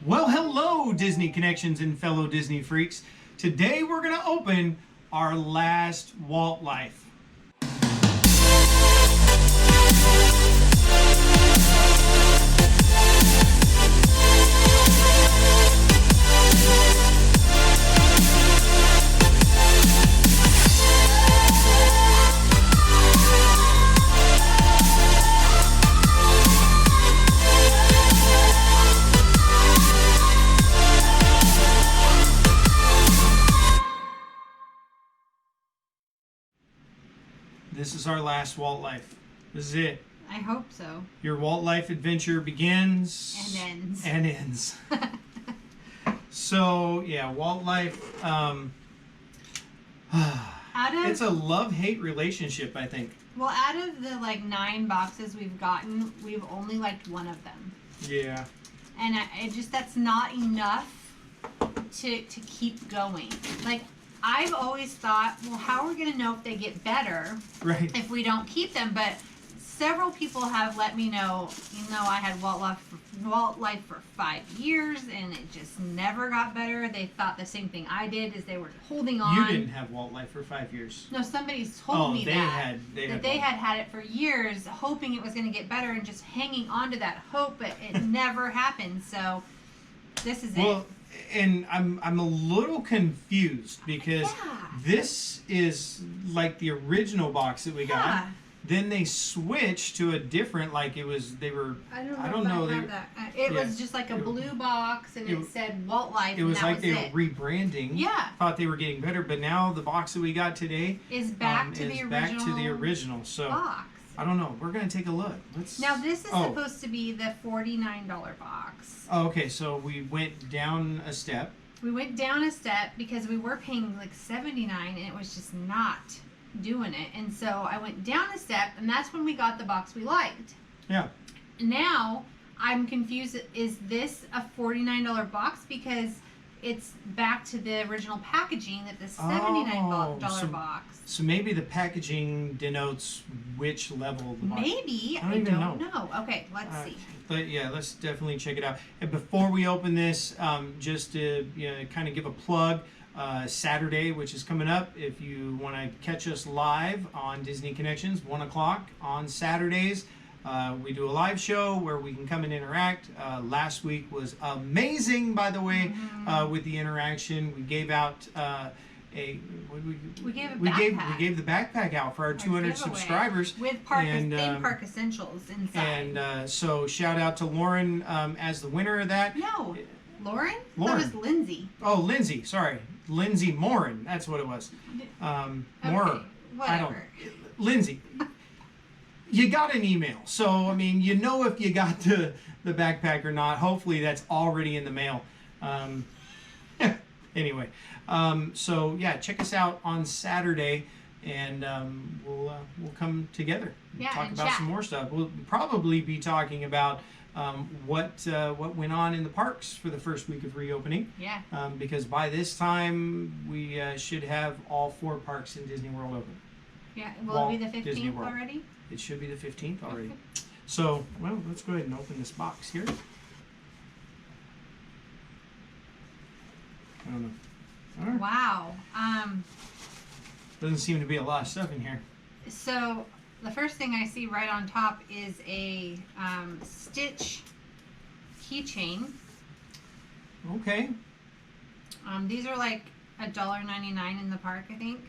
Well, hello, Disney Connections and fellow Disney freaks. Today we're going to open our last Walt Life. This is our last Walt Life. This is it. I hope so. Your Walt Life adventure begins And ends. So, yeah, Walt Life, it's a love-hate relationship, I think. Well, out of the 9 boxes we've gotten, we've only liked one of them. Yeah. And that's not enough to keep going. I've always thought, well, how are we going to know if they get better if we don't keep them? But several people have let me know, I had Walt Life for 5 years, and it just never got better. They thought the same thing I did, is they were holding on. You didn't have Walt Life for 5 years. No, somebody's told me that they had had it for years, hoping it was going to get better and just hanging on to that hope, but it never happened. So this is it. And I'm a little confused because this is like the original box that we got. Then they switched to a different, I don't know. It was just like a blue box, and it said Walt Life. It was like they were rebranding. Yeah. Thought they were getting better, but now the box that we got today is back to the original. So box. I don't know. We're gonna take a look. Now this is supposed to be the $49 box. Oh, okay, so we went down a step. We went down a step because we were paying $79, and it was just not doing it. And so I went down a step, and that's when we got the box we liked. Yeah. Now I'm confused. Is this a $49 box because it's back to the original packaging that the $79 box? So maybe the packaging denotes which level of the box. Maybe. I don't know. Okay, let's see. But yeah, let's definitely check it out. And before we open this, just to kind of give a plug, Saturday, which is coming up, if you want to catch us live on Disney Connections, 1 o'clock on Saturdays, we do a live show where we can come and interact. Last week was amazing, by the way, with the interaction. We gave out we gave the backpack out for our 200 subscribers with theme park essentials inside. And so shout out to Lauren as the winner of that. No, Lauren? Lauren. That was Lindsay. Oh, Lindsay. Sorry, Lindsay Morin. That's what it was. Morin. Whatever. Lindsay. You got an email, so if you got the backpack or not. Hopefully that's already in the mail. Anyway, so yeah, check us out on Saturday, and we'll come together and talk about some more stuff. We'll probably be talking about what went on in the parks for the first week of reopening. Yeah. Because by this time we should have all 4 parks in Disney World open. Yeah. Will it be the 15th already? It should be the 15th already. Okay. So, well, let's go ahead and open this box here. I don't know. All right. Wow. Doesn't seem to be a lot of stuff in here. So, the first thing I see right on top is a Stitch keychain. Okay. These are like $1.99 in the park, I think.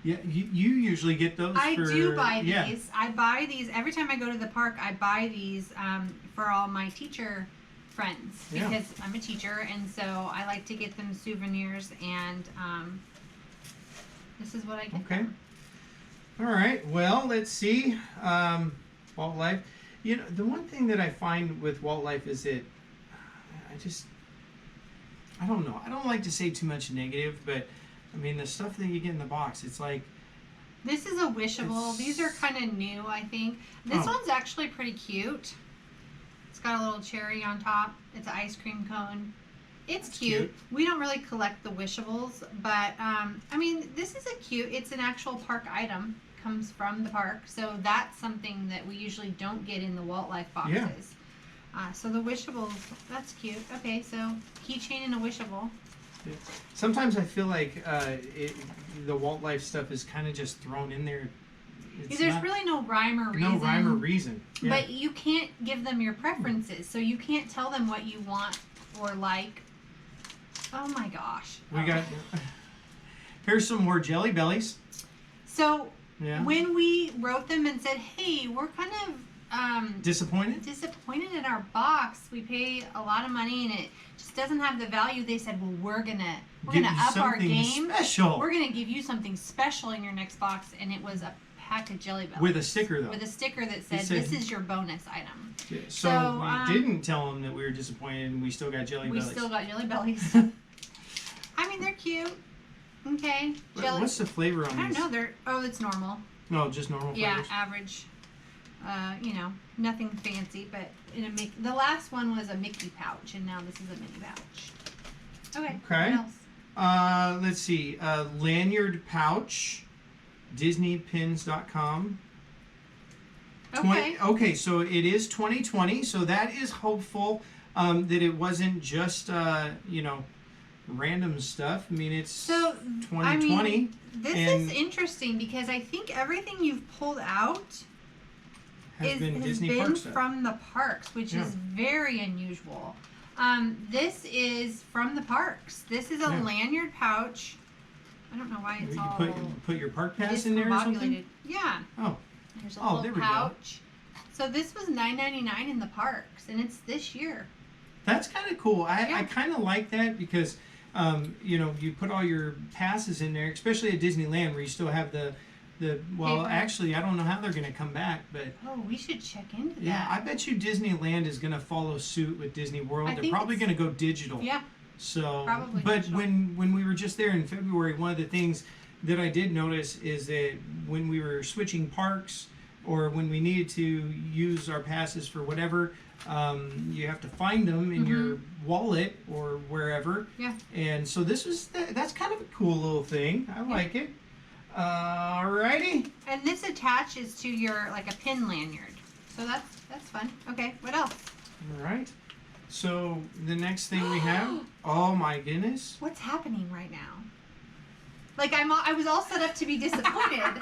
Yeah, you usually get those. I do buy these. Yeah. I buy these every time I go to the park. I buy these for all my teacher friends because I'm a teacher, and so I like to get them souvenirs. And this is what I get. Okay. Them. All right. Well, let's see. Walt Life. The one thing that I find with Walt Life is that I don't know. I don't like to say too much negative, but the stuff that you get in the box, it's like... This is a wishable. These are kind of new, I think. This one's actually pretty cute. It's got a little cherry on top. It's an ice cream cone. It's cute. We don't really collect the wishables, but, this is it's an actual park item. Comes from the park. So that's something that we usually don't get in the Walt Life boxes. So the wishables, that's cute. Okay, so keychain and a wishable. Sometimes I feel like the Walt Life stuff is kind of just thrown in there. There's really no rhyme or reason. No rhyme or reason. Yeah. But you can't give them your preferences, so you can't tell them what you want or like. Oh my gosh. We got. Here's some more Jelly Bellies. So when we wrote them and said, "Hey, we're kind of disappointed in our box. We pay a lot of money and it just doesn't have the value." They said, "Well, we're gonna up our game. Special. We're gonna give you something special in your next box." And it was a pack of Jelly Bellies with a sticker, though. With a sticker that said, "This is your bonus item." Yeah, so we didn't tell them that we were disappointed, and we still got Jelly Bellies. We still got Jelly Bellies. I mean, they're cute. Okay. What's the flavor on these? I don't know. It's normal. No, just normal flavors? Yeah, average. Nothing fancy, but the last one was a Mickey pouch, and now this is a Minnie pouch. Okay. What else? Let's see. Lanyard pouch, DisneyPins.com. Okay. So it is 2020, so that is hopeful that it wasn't just random stuff. I mean, it's 2020. This is interesting because I think everything you've pulled out has been from the parks, which is very unusual. This is from the parks. This is a lanyard pouch. I don't know why it's all. Put your park pass in there or something? Yeah. Oh. There's a little pouch. So this was $9.99 in the parks, and it's this year. That's kind of cool. I kind of like that because, you put all your passes in there, especially at Disneyland where you still have the paper. Actually, I don't know how they're going to come back, but... Oh, we should check into that. Yeah, I bet you Disneyland is going to follow suit with Disney World. They're probably going to go digital. Yeah. So, probably but digital. when we were just there in February, one of the things that I did notice is that when we were switching parks or when we needed to use our passes for whatever, you have to find them in your wallet or wherever. Yeah. And so that's kind of a cool little thing. I like it. Alrighty. And this attaches to your a pin lanyard. So that's fun. Okay, what else? All right. So the next thing we have. Oh my goodness. What's happening right now? I was all set up to be disappointed.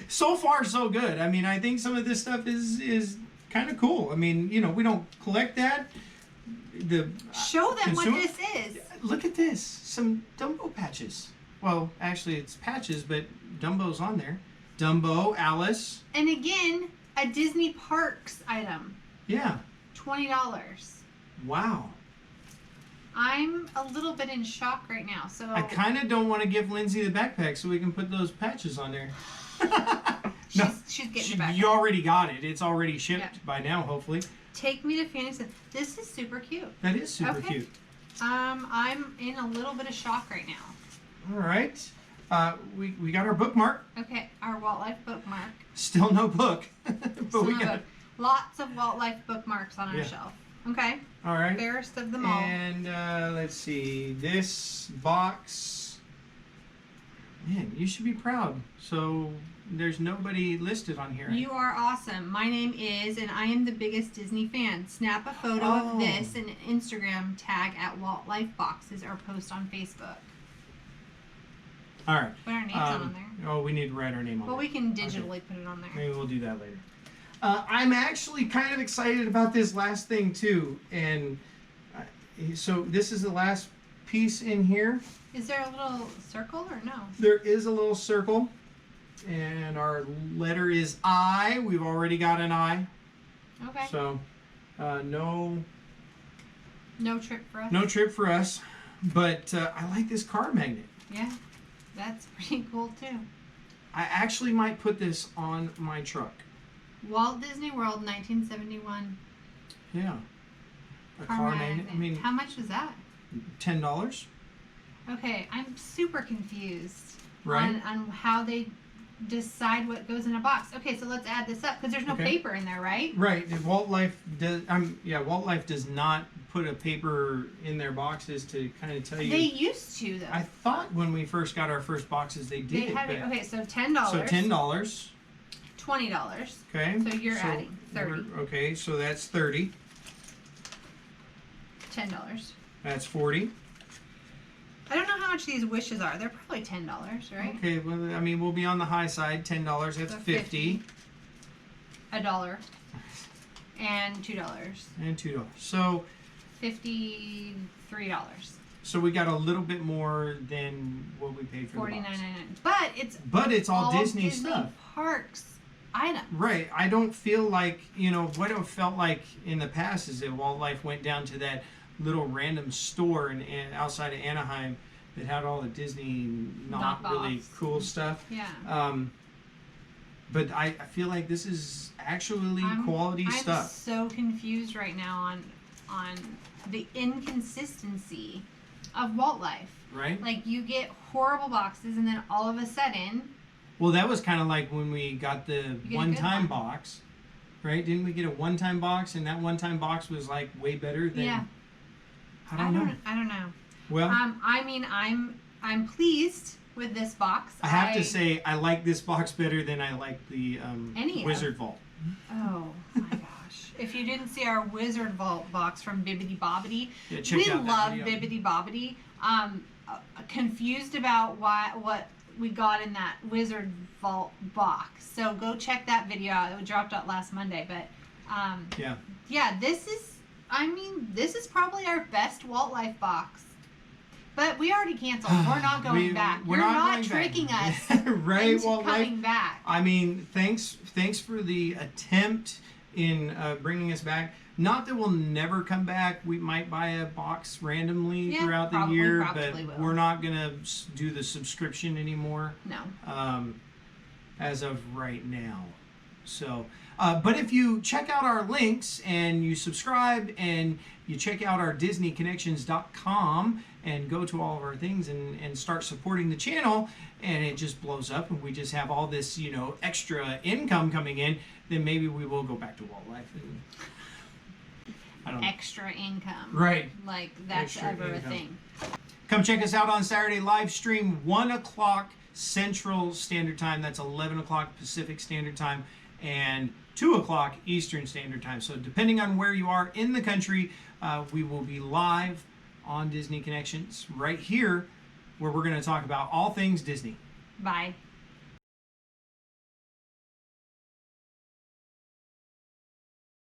So far, so good. I mean, I think some of this stuff is kind of cool. I mean, we don't collect that. Show them what this is. Look at this. Some Dumbo patches. Well, actually, it's patches, but Dumbo's on there. Dumbo, Alice. And again, a Disney Parks item. Yeah. $20. Wow. I'm a little bit in shock right now. So I kind of don't want to give Lindsay the backpack so we can put those patches on there. She's getting the backpack. You already got it. It's already shipped by now, hopefully. Take me to Fantasyland. This is super cute. That is super cute. I'm in a little bit of shock right now. All right. We got our bookmark. Okay, our Walt Life bookmark. Still no book. But we got lots of Walt Life bookmarks on our shelf. Okay. All right. Fairest of them all. And let's see. This box. Man, you should be proud. So there's nobody listed on here. You are awesome. My name is, and I am the biggest Disney fan. Snap a photo of this and Instagram tag at Walt Life Boxes or post on Facebook. All right. Put our names on there. Oh, we need to write our name on there. Well, we can digitally put it on there. Maybe we'll do that later. I'm actually kind of excited about this last thing, too. And so this is the last piece in here. Is there a little circle or no? There is a little circle. And our letter is I. We've already got an I. Okay. So, no trip for us. No trip for us. But I like this car magnet. Yeah. That's pretty cool, too. I actually might put this on my truck. Walt Disney World, 1971. Yeah. A car magnet. I mean, how much was that? $10. Okay, I'm super confused on how they decide what goes in a box. Okay, so let's add this up because there's no paper in there, right? Right. Walt Life does. Walt Life does not put a paper in their boxes to kind of tell you. They used to, though. I thought when we first got our first boxes they did. They had it. Okay, so $10. So $10. $20. Okay. So you're adding 30. Okay, so that's 30. $10. That's 40. I don't know how much these wishes are. They're probably $10, right? Okay, well, I mean, we'll be on the high side. $10, that's So 50. $1 and $2. And $2. So $53. So we got a little bit more than what we paid for the box. $49.99. But it's all Disney stuff. Parks items. Right. I don't feel like, what it felt like in the past is that Walt Life went down to that little random store in outside of Anaheim that had all the Disney not really cool stuff. Yeah. But I feel like this is actually quality stuff. I'm so confused right now on the inconsistency of Walt Life. Right. Like, you get horrible boxes, and then all of a sudden... Well, that was kind of like when we got the one-time box, right? Didn't we get a one-time box, and that one-time box was like way better than... Yeah. I don't know. I don't know. Well, I mean, I'm pleased with this box. I have to say, I like this box better than I like the Wizard Vault. Oh my gosh! If you didn't see our Wizard Vault box from Bibbidi Bobbidi, Yeah, we love Bibbidi Bobbidi. Confused about what we got in that Wizard Vault box. So go check that video out. It dropped out last Monday. But yeah, this is probably our best Walt Life box. But we already canceled. We're not going back. You're not tricking us right, into coming back. I mean, thanks for the attempt in bringing us back. Not that we'll never come back. We might buy a box randomly throughout the year, but we're not going to do the subscription anymore. No. As of right now. So, but if you check out our links and you subscribe and you check out our DisneyConnections.com and go to all of our things and start supporting the channel, and it just blows up and we just have all this, extra income coming in, then maybe we will go back to Walt Life. And, I don't know. Extra income. Right. Like that's Extra ever income. a thing. Come check us out on Saturday live stream, 1 o'clock Central Standard Time. That's 11 o'clock Pacific Standard Time and 2 o'clock Eastern Standard Time. So depending on where you are in the country, we will be live on Disney Connections right here where we're going to talk about all things Disney. Bye.